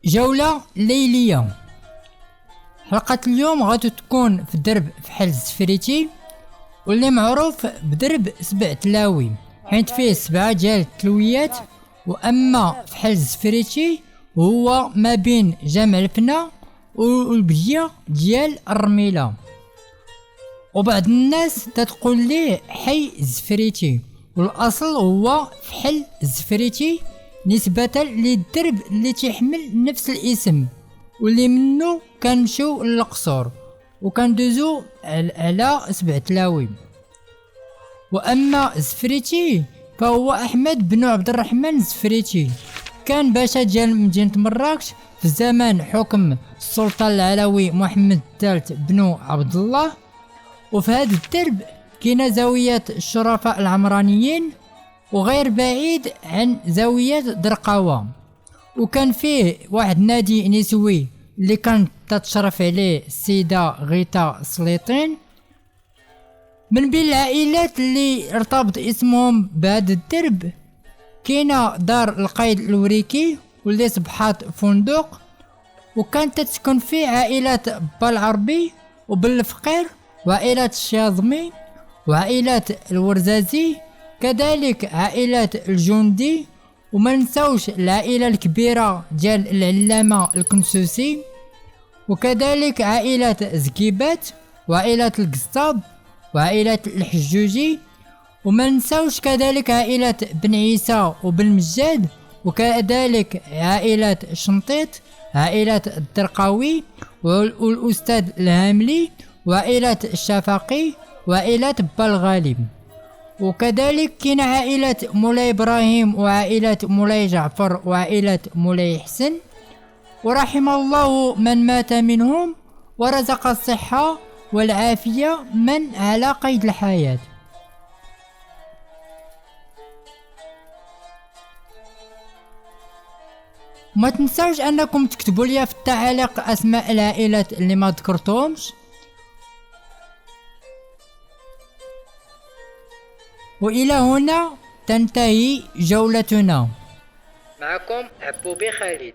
جولة ليلية. حلقة اليوم غادي تكون في درب فحل الزفريتي، واللي معروف بدرب 7 تلاوي، حيت فيه 7 ديال التلويات. واما فحل الزفريتي هو ما بين جامع الفنا والبجية ديال الرميلة. وبعض الناس تتقول ليه حي الزفريتي، والاصل هو فحل الزفريتي نسبة للدرب اللي تيحمل نفس الاسم، واللي منه كنمشيو للقصور وكندوزو على 7 تلاوي. واما الزفريتي فهو احمد بن عبد الرحمن الزفريتي، كان باشا ديال مدينة مراكش في زمان حكم السلطان العلوي محمد الثالث بن عبد الله. وفي هذا الدرب كاينه زاوية الشرفاء العمرانيين، وغير بعيد عن زاوية درقاوة. وكان فيه واحد نادي نسوي اللي كانت تتشرف عليه السيدة غيتا سليطين. من بين العائلات اللي ارتبط اسمهم بهذا الدرب كاينه دار القايد الوريكي واللي صبحات فندق، وكانت تسكن فيه عائلات بالعربي وبالفقير وعائلات الشاظمي وعائلات الورزازي، كذلك عائلات الجندي. وما نساوش العائلة الكبيرة ديال العلامة الكنسوسي، وكذلك عائلة زكيبات وعائلة القصاب وعائلة الحجوجي. وما نساوش كذلك عائلة بن عيسى وبن مجاد، وكذلك عائلة شنطيط، عائلة الدرقاوي والأستاذ الهاملي وعائلة الشفقي وعائلة بالغالب. وكذلك كاين عائلة مولاي إبراهيم وعائلة مولاي جعفر وعائلة مولاي حسن. ورحم الله من مات منهم ورزق الصحة والعافية من على قيد الحياة. ما تنساوش انكم تكتبوا لي في التعاليق اسماء العائلات اللي ما ذكرتهمش. والى هنا تنتهي جولتنا. معكم حبوبي خالد.